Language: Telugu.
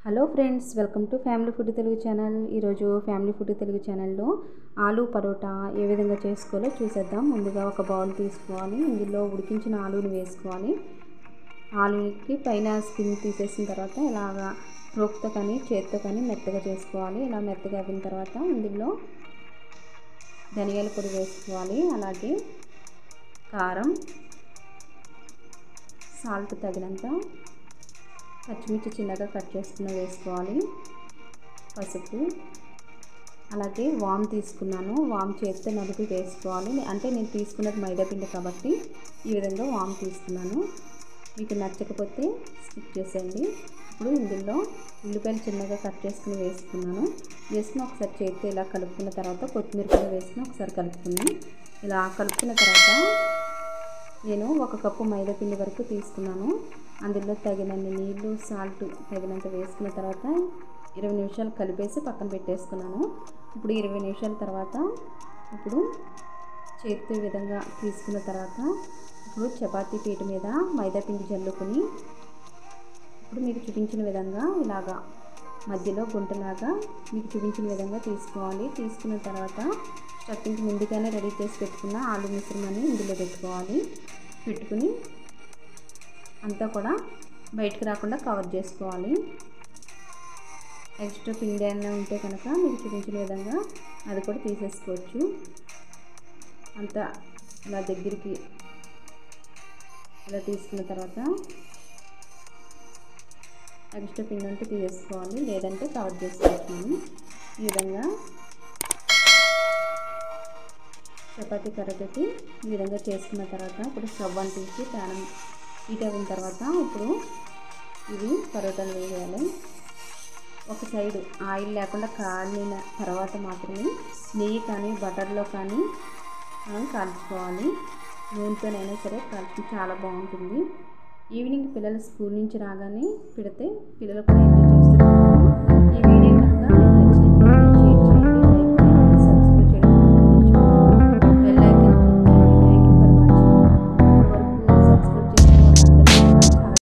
Hello friends, welcome to family food Telugu channel. ఈరోజు ఫ్యామిలీ ఫుడ్ తెలుగు ఛానల్లో ఆలూ పరోటా ఏ విధంగా చేసుకోవాలో చూసేద్దాం. ముందుగా ఒక బౌల్ తీసుకోవాలి. ఇందులో ఉడికించిన ఆలూని వేసుకోవాలి. ఆలూకి పైన స్కిన్ తీసేసిన తర్వాత ఇలాగా రోక్తో కానీ చేత్తో కానీ మెత్తగా చేసుకోవాలి. ఇలా మెత్తగా అయిన తర్వాత ఇందులో ధనియాల పొడి వేసుకోవాలి. అలాగే కారం, సాల్ట్ తగినంత, పచ్చిమిర్చి చిన్నగా కట్ చేసుకుని వేసుకోవాలి, పసుపు, అలాగే వామ్ తీసుకున్నాను. వామ్ చేత్తో నలిపి వేసుకోవాలి. అంటే నేను తీసుకున్నది మైదాపిండి కాబట్టి ఈ విధంగా వామ్ తీసుకున్నాను. మీకు నచ్చకపోతే స్కిప్ చేసేయండి. ఇప్పుడు ఇందులో ఉల్లిపాయలు చిన్నగా కట్ చేసుకుని వేసుకున్నాను. వేసుకుని ఒకసారి చేత్తో ఇలా కలుపుకున్న తర్వాత కొత్తిమీర కూడా వేసుకుని ఒకసారి కలుపుకుని ఇలా కలుపుకున్న తర్వాత నేను 1 కప్పు మైదాపిండి వరకు తీసుకున్నాను. అందులో తగినన్ని నీళ్ళు, సాల్ట్ తగినంత వేసుకున్న తర్వాత 20 నిమిషాలు కలిపేసి పక్కన పెట్టేసుకున్నాను. ఇప్పుడు 20 నిమిషాల తర్వాత ఇప్పుడు చేతితో ఈ విధంగా తీసుకున్న తర్వాత ఇప్పుడు చపాతీ పీట మీద మైదాపిండి జల్లుకొని ఇప్పుడు మీకు చూపించిన విధంగా ఇలాగా మధ్యలో గుంటలాగా మీకు చూపించిన విధంగా తీసుకోవాలి. తీసుకున్న తర్వాత స్టఫింగ్కి ముందుగానే రెడీ చేసి పెట్టుకున్న ఆలు మిశ్రమాన్ని ఇందులో పెట్టుకుని అంతా కూడా బయటకు రాకుండా కవర్ చేసుకోవాలి. ఎక్స్ట్రా పిండి అయినా ఉంటే కనుక మీకు చూపించిన విధంగా అది కూడా తీసేసుకోవచ్చు. అంతా ఇలా దగ్గరికి ఇలా తీసుకున్న తర్వాత ఎక్స్ట్రా పిండి ఉంటే తీసేసుకోవాలి, లేదంటే కవర్ చేసుకోవచ్చు. ఈ విధంగా చపాతీ కర్రతోటి ఈ విధంగా చేసుకున్న తర్వాత ఇప్పుడు స్టవ్ అంటించి ప్యాన్ హీట్ అయిన తర్వాత ఇప్పుడు ఇవి పరోటాలు వేయాలి. ఒక సైడు ఆయిల్ లేకుండా కాలిన తర్వాత మాత్రమే నెయ్యి కానీ బటర్లో కానీ మనం కాల్చుకోవాలి. నూనెతోనైనా సరే కాల్చి చాలా బాగుంటుంది. ఈవినింగ్ పిల్లలు స్కూల్ నుంచి రాగానే పెడితే పిల్లలు కూడా ఎంజాయ్ చేస్తారు.